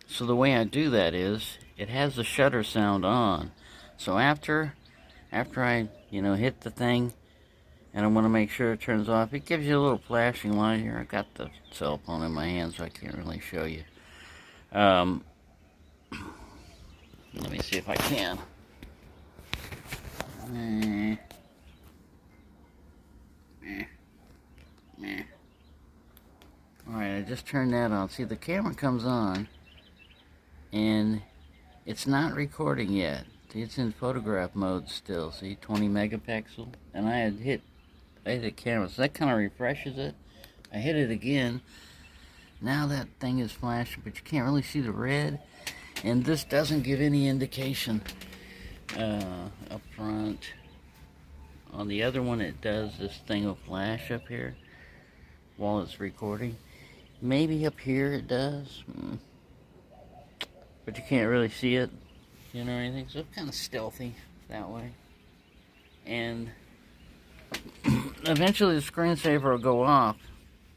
So the way I do that is, it has the shutter sound on. So after I, hit the thing, and I want to make sure it turns off, it gives you a little flashing light here. I got the cell phone in my hand, so I can't really show you. Let me see if I can. Alright, I just turned that on. See, the camera comes on, and it's not recording yet. It's in photograph mode still. See, 20 megapixel. And I hit the camera, so that kind of refreshes it. I hit it again. Now that thing is flashing, but you can't really see the red. And this doesn't give any indication up front. On the other one, it does. This thing will flash up here while it's recording. Maybe up here it does, but you can't really see it, or anything. So it's kind of stealthy that way. And eventually the screensaver will go off.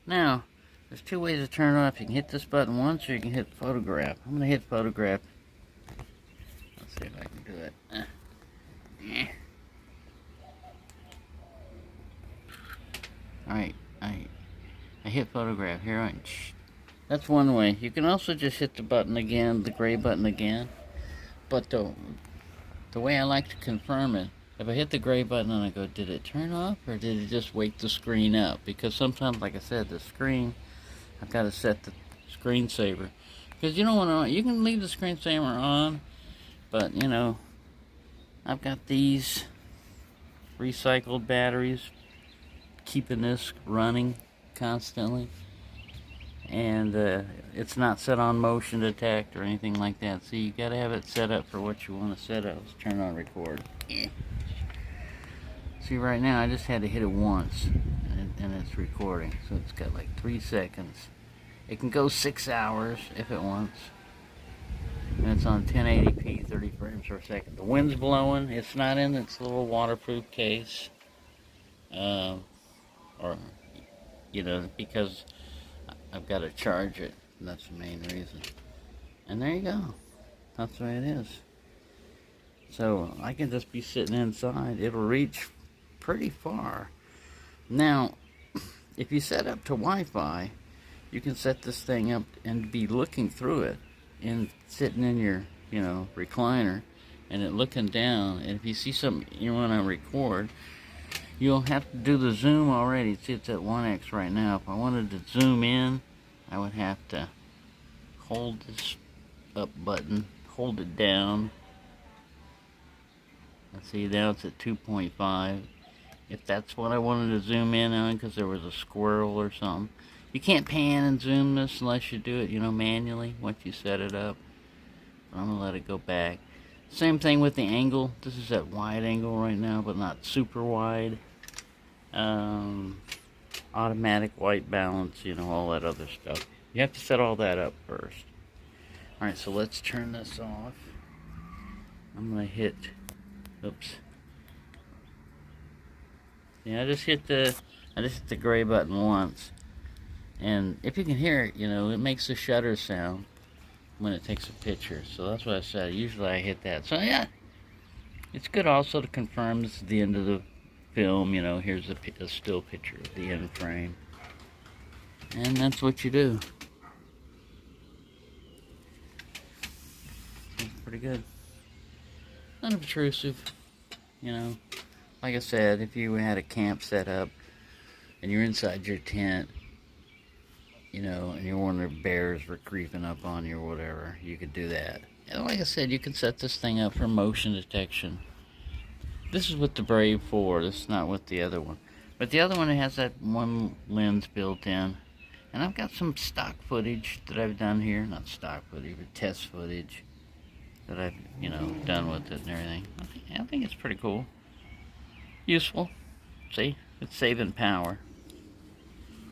Now, there's two ways to turn it off. You can hit this button once, or you can hit photograph. I'm going to hit photograph. Let's see if I can do it. Alright, I hit photograph here. That's one way. You can also just hit the button again, the gray button again. But the way I like to confirm it, if I hit the gray button and I go, did it turn off, or did it just wake the screen up? Because sometimes, like I said, the screen, I've got to set the screensaver. Because you don't want to, you can leave the screensaver on, but I've got these recycled batteries keeping this running constantly, and it's not set on motion detect or anything like that, so you gotta have it set up for what you want to set up. Let's turn on record. See, right now I just had to hit it once, and it's recording, so it's got like 3 seconds. It can go 6 hours if it wants, and it's on 1080p 30 frames per second. The wind's blowing. It's not in its little waterproof case, or because I've got to charge it, and that's the main reason. And there you go. That's the way it is. So I can just be sitting inside. It'll reach pretty far. Now, if you set up to Wi-Fi, you can set this thing up and be looking through it, and sitting in your recliner, and it looking down. And if you see something you want to record, you'll have to do the zoom already. See, it's at 1x right now. If I wanted to zoom in, I would have to hold this up button, hold it down. Let's see, now it's at 2.5. If that's what I wanted to zoom in on, because there was a squirrel or something. You can't pan and zoom this unless you do it, manually, once you set it up. I'm going to let it go back. Same thing with the angle. This is at wide angle right now, but not super wide. Automatic white balance, all that other stuff. You have to set all that up first. Alright, so let's turn this off. I'm going to hit, oops. Yeah, I just hit the gray button once. And if you can hear it, it makes the shutter sound when it takes a picture. So that's what I said. Usually I hit that. So yeah, it's good also to confirm this is the end of the film. Here's a still picture of the end frame. And that's what you do. It's pretty good. Unobtrusive. Like I said, if you had a camp set up and you're inside your tent, and you're wondering bears were creeping up on you or whatever, you could do that. And like I said, you can set this thing up for motion detection. This is with the Brave 4. This is not with the other one. But the other one has that one lens built in. And I've got some stock footage that I've done here. Not stock footage, but test footage that I've, done with it and everything. I think it's pretty cool. Useful. See? It's saving power.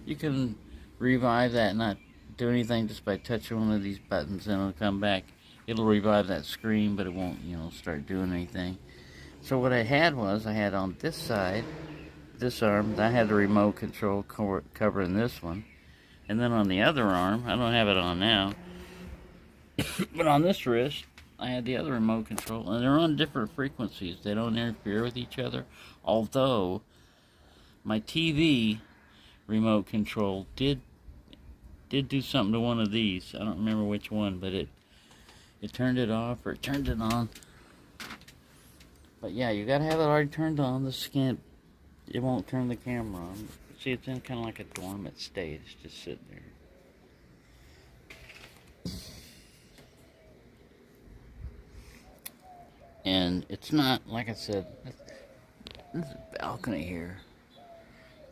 You can revive that, not do anything, just by touching one of these buttons, and it'll come back. It'll revive that screen, but it won't, start doing anything. So what I had on this side, this arm, I had the remote control covering this one. And then on the other arm, I don't have it on now, But on this wrist, I had the other remote control, and they're on different frequencies. They don't interfere with each other. Although my TV remote control did do something to one of these. I don't remember which one, but it turned it off or it turned it on. But yeah, you gotta have it already turned on. It won't turn the camera on. See, it's in kind of like a dormant state. It's just sitting there. And it's not, like I said, this is a balcony here.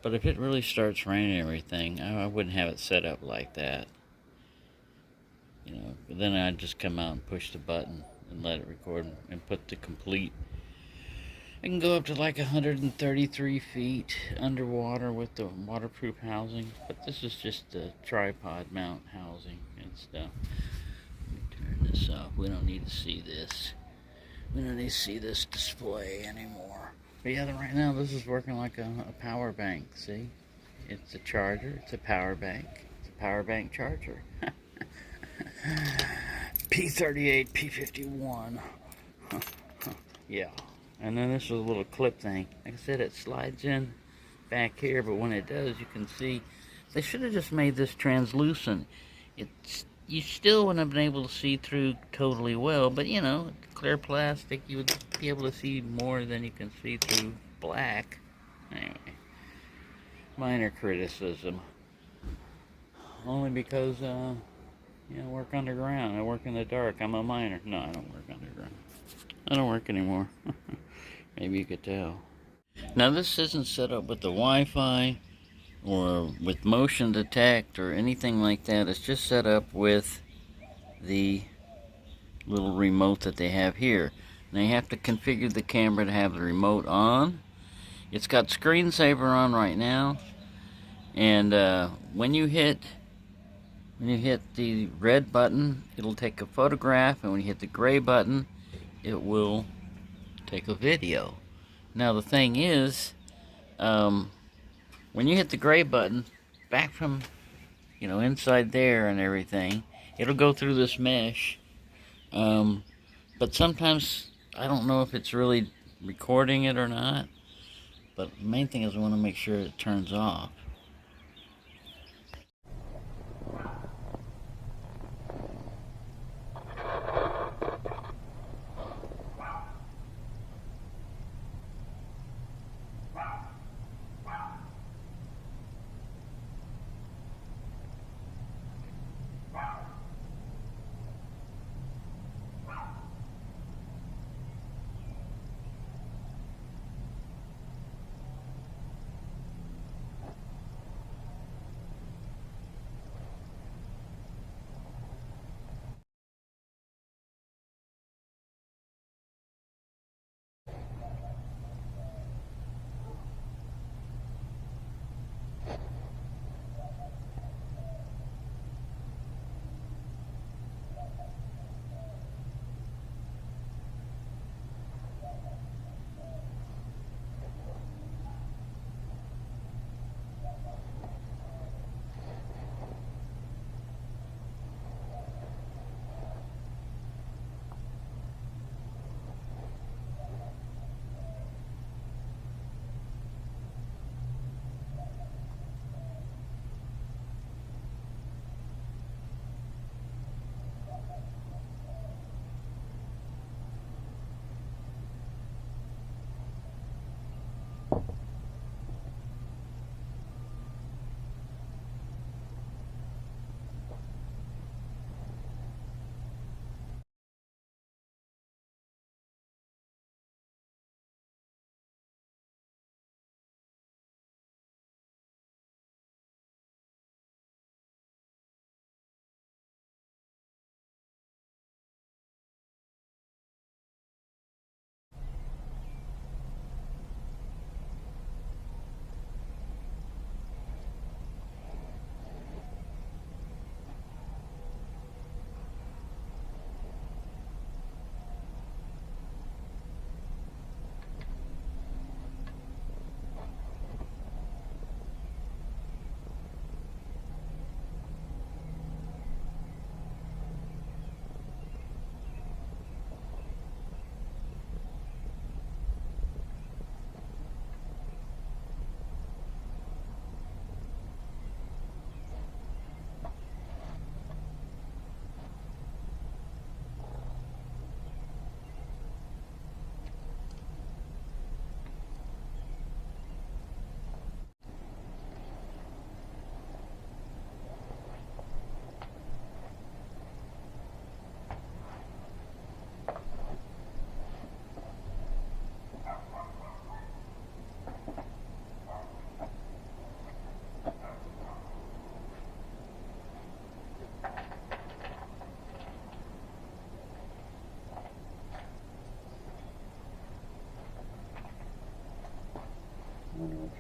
But if it really starts raining and everything, I wouldn't have it set up like that. You know, but then I'd just come out and push the button and let it record and put the complete. I can go up to like 133 feet underwater with the waterproof housing, but this is just the tripod mount housing and stuff. Let me turn this off. We don't need to see this. We don't need to see this display anymore. But yeah, right now this is working like a power bank. See? It's a charger. It's a power bank. It's a power bank charger. P38, P51. Yeah. And then this is a little clip thing. Like I said, it slides in back here, but when it does, you can see. They should have just made this translucent. You still wouldn't have been able to see through totally well, but you know, clear plastic, you would be able to see more than you can see through black. Anyway, minor criticism. Only because, you know, work underground. I work in the dark. I'm a miner. No, I don't work underground. I don't work anymore. Maybe you could tell. Now, this isn't set up with the Wi-Fi or with motion detect or anything like that. It's just set up with the little remote that they have here. Now you have to configure the camera to have the remote on. It's got screensaver on right now, and when you hit the red button, it'll take a photograph, and when you hit the gray button, it will take a video. Now the thing is, when you hit the gray button, back from, you know, inside there and everything, it'll go through this mesh. But sometimes, I don't know if it's really recording it or not. But the main thing is I want to make sure it turns off.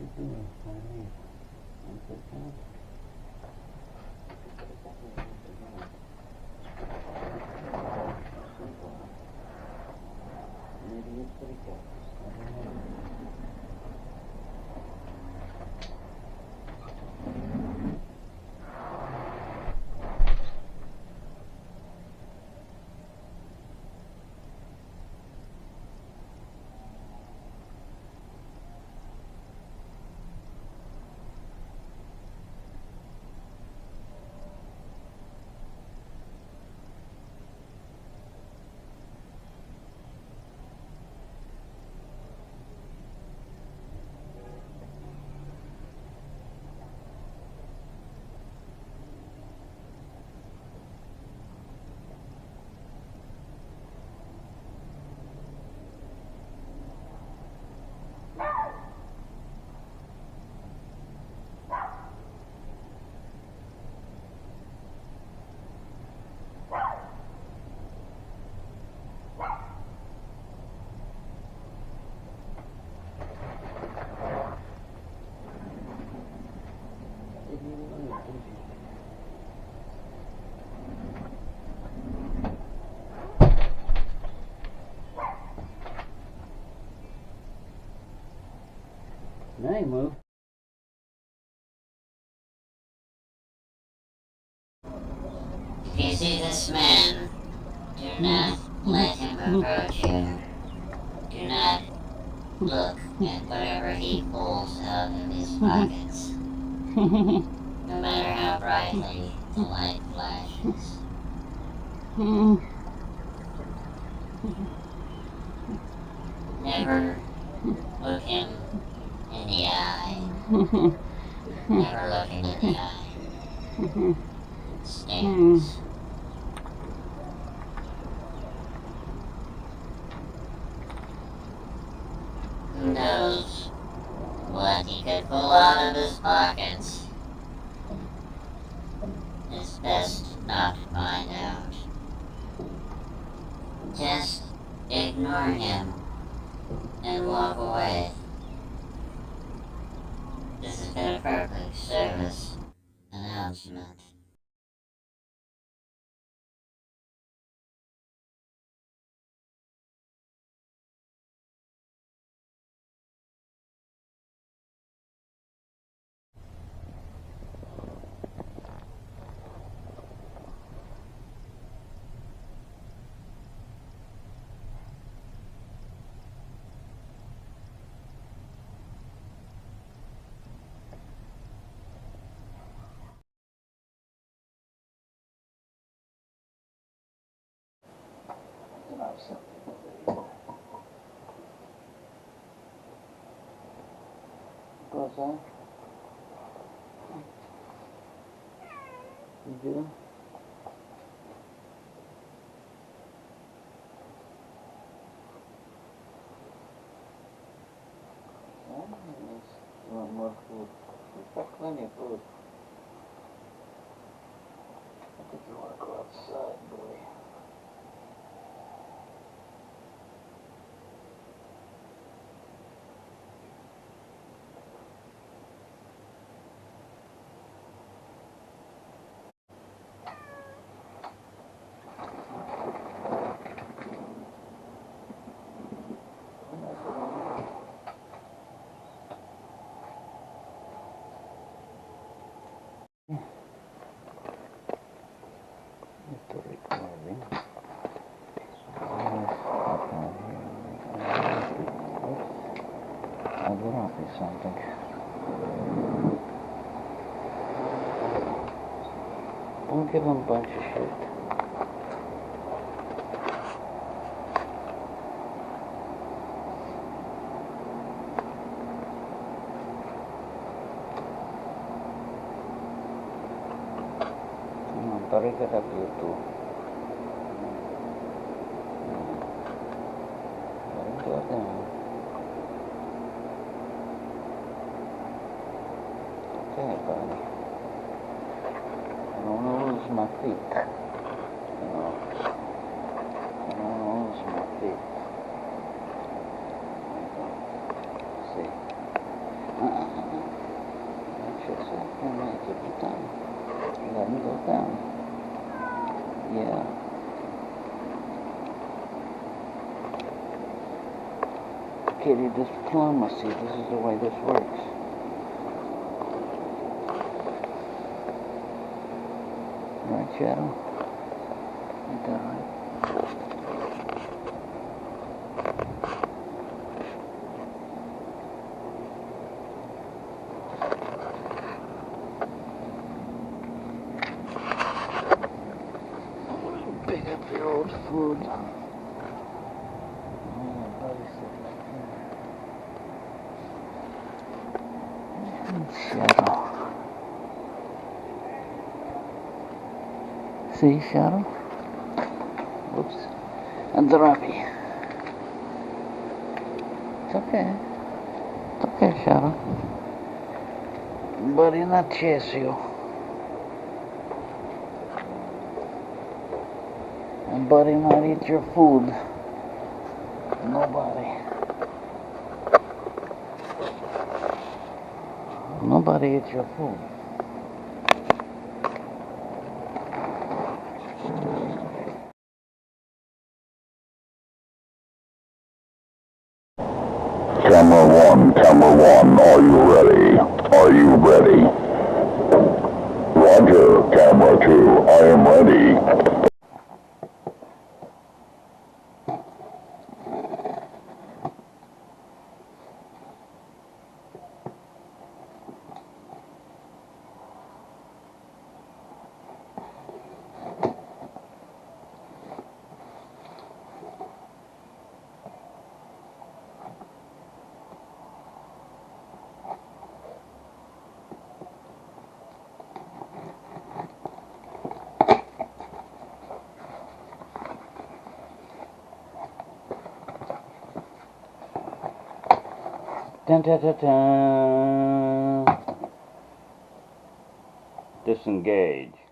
you doing, honey? I'm cooking. Maybe it's pretty good. I don't know. Now you move. If you see this man, do not let him approach you. Do not look at whatever he pulls out of his pockets, no matter how brightly the light flashes. Never look him in the eye. Never look him in the eye. It stings. Who knows what he could pull out of his pockets? It's best not to find out. Just ignore him and walk away. This has been a public service announcement. What's that? You do? You want more food? We've got plenty of food. I think you want to go outside, boy. Estoy recording. I'll get off you something. Don't give him a bunch of shit. Tarik ke itu. Baru itu ada. Okay, buddy. I don't want to lose my feet. You know. I don't want to lose my feet. See. Yeah. Kitty, diplomacy. This is the way this works. Right, Shadow? Ain't that right? Pick up your old food. Oh, buddy sitting up here. Shadow. See, Shadow? Whoops. And Droppy. It's okay. It's okay, Shadow. Buddy not chase you. And buddy not eat your food. Nobody. Nobody eats your food. Camera 1, are you ready? Are you ready? Roger, camera 2, I am ready. Dun, dun, dun, dun. Disengage.